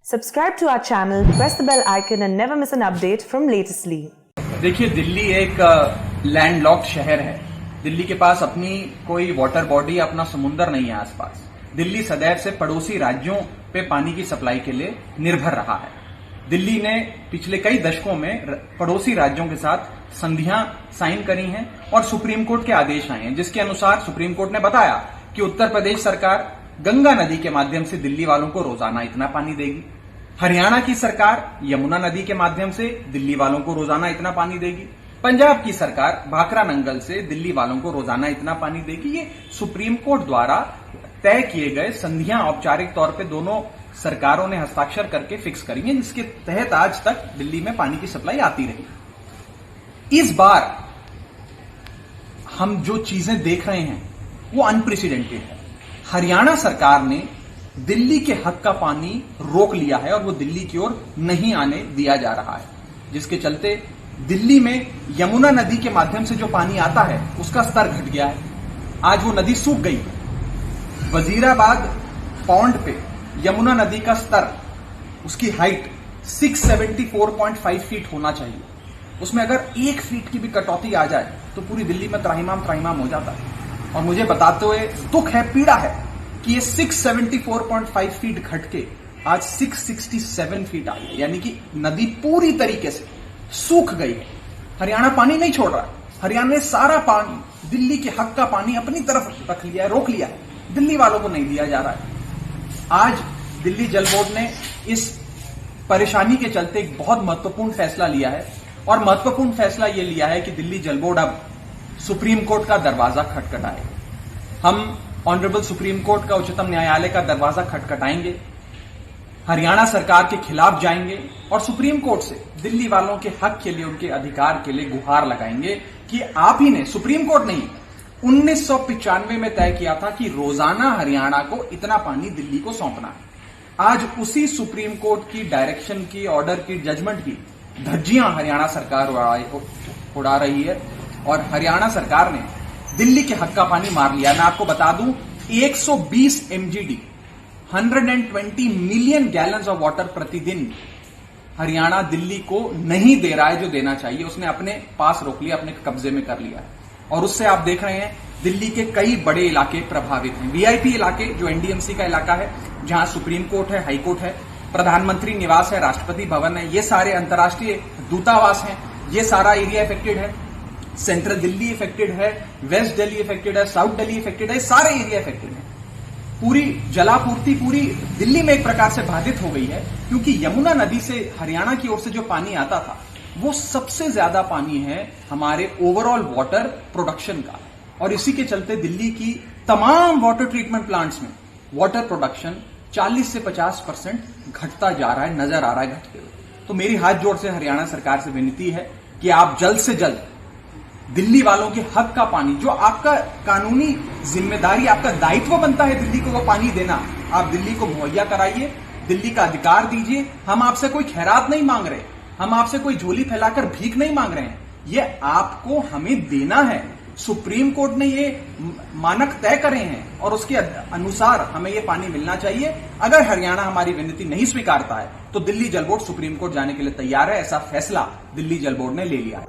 Subscribe to our channel, press the bell icon and never miss an update from Latestly. देखिए, दिल्ली एक landlocked शहर है। दिल्ली के पास अपनी कोई वाटर बॉडी, अपना समुंदर नहीं है आसपास। दिल्ली सदैव से पड़ोसी राज्यों पे पानी की सप्लाई के लिए निर्भर रहा है। दिल्ली ने पिछले कई दशकों में पड़ोसी राज्यों के साथ संधियां साइन करी हैं और सुप्रीम कोर्ट के आदेश आए हैं, जिसके अनुसार सुप्रीम कोर्ट ने बताया कि उत्तर प्रदेश सरकार गंगा नदी के माध्यम से दिल्ली वालों को रोजाना इतना पानी देगी। हरियाणा की सरकार यमुना नदी के माध्यम से दिल्ली वालों को रोजाना इतना पानी देगी। पंजाब की सरकार भाखरा नंगल से दिल्ली वालों को रोजाना इतना पानी देगी। ये सुप्रीम कोर्ट द्वारा तय किए गए संधियां औपचारिक तौर पे दोनों सरकारों ने हस्ताक्षर करके फिक्स करी हैं, जिसके तहत आज तक दिल्ली में पानी की सप्लाई आती रही। इस बार हम जो चीजें देख रहे हैं वो अनप्रेसिडेंटेड है। हरियाणा सरकार ने दिल्ली के हक का पानी रोक लिया है और वो दिल्ली की ओर नहीं आने दिया जा रहा है, जिसके चलते दिल्ली में यमुना नदी के माध्यम से जो पानी आता है उसका स्तर घट गया है। आज वो नदी सूख गई है। वजीराबाद पौंड पे यमुना नदी का स्तर, उसकी हाइट 674.5 फीट होना चाहिए। उसमें अगर 1 फीट की भी कटौती आ जाए तो पूरी दिल्ली में त्राहिमाम हो जाता है। और मुझे बताते हुए दुख है, पीड़ा है कि ये 674.5 फीट घट के आज 667 फीट आई है, यानी कि नदी पूरी तरीके से सूख गई है। हरियाणा पानी नहीं छोड़ रहा है। हरियाणा ने सारा पानी, दिल्ली के हक का पानी अपनी तरफ रख लिया है, रोक लिया है। दिल्ली वालों को नहीं दिया जा रहा है। आज दिल्ली जल बोर्ड ने इस परेशानी के चलते एक बहुत महत्वपूर्ण फैसला लिया है और महत्वपूर्ण फैसला यह लिया है कि दिल्ली जल बोर्ड अब सुप्रीम कोर्ट का दरवाजा खटखटाए। हम ऑनरेबल सुप्रीम कोर्ट का, उच्चतम न्यायालय का दरवाजा खटखटाएंगे, हरियाणा सरकार के खिलाफ जाएंगे और सुप्रीम कोर्ट से दिल्ली वालों के हक के लिए, उनके अधिकार के लिए गुहार लगाएंगे कि आप ही ने, सुप्रीम कोर्ट नहीं, 1995 में तय किया था कि रोजाना हरियाणा को इतना पानी दिल्ली को सौंपना है। आज उसी सुप्रीम कोर्ट की डायरेक्शन की, ऑर्डर की, जजमेंट की धज्जियां हरियाणा सरकार उड़ा रही है और हरियाणा सरकार ने दिल्ली के हक का पानी मार लिया। मैं आपको बता दूं, 120 MGD 120 million gallons of water प्रतिदिन हरियाणा दिल्ली को नहीं दे रहा है जो देना चाहिए। उसने अपने पास रोक लिया, अपने कब्जे में कर लिया है और उससे आप देख रहे हैं दिल्ली के कई बड़े इलाके प्रभावित हैं। वीआईपी इलाके जो एनडीएमसी का इलाका है, जहां सुप्रीम कोर्ट है, हाई कोर्ट है, प्रधानमंत्री निवास है, राष्ट्रपति भवन है, ये सारे अंतर्राष्ट्रीय दूतावास हैं, ये सारा एरिया इफेक्टेड है। सेंट्रल दिल्ली इफेक्टेड है, वेस्ट दिल्ली इफेक्टेड है, साउथ दिल्ली इफेक्टेड है, सारे एरिया इफेक्टेड है। पूरी जलापूर्ति पूरी दिल्ली में एक प्रकार से बाधित हो गई है, क्योंकि यमुना नदी से हरियाणा की ओर से जो पानी आता था वो सबसे ज्यादा पानी है हमारे ओवरऑल वाटर प्रोडक्शन का। और इसी के चलते दिल्ली की तमाम वाटर ट्रीटमेंट प्लांट्स में वाटर प्रोडक्शन 40 से 50% घटता जा रहा है, नजर आ रहा है घटते हुए। तो मेरी हाथ जोड़ से हरियाणा सरकार से विनती है कि आप जल्द से जल्द दिल्ली वालों के हक का पानी, जो आपका कानूनी जिम्मेदारी, आपका दायित्व बनता है दिल्ली को वो पानी देना, आप दिल्ली को मुहैया कराइए, दिल्ली का अधिकार दीजिए। हम आपसे कोई खैरात नहीं मांग रहे, हम आपसे कोई झोली फैलाकर भीख नहीं मांग रहे हैं, ये आपको हमें देना है। सुप्रीम कोर्ट ने ये मानक तय करे हैं और उसके अनुसार हमें ये पानी मिलना चाहिए। अगर हरियाणा हमारी विनती नहीं स्वीकारता है तो दिल्ली जल बोर्ड सुप्रीम कोर्ट जाने के लिए तैयार है। ऐसा फैसला दिल्ली जल बोर्ड ने ले लिया है।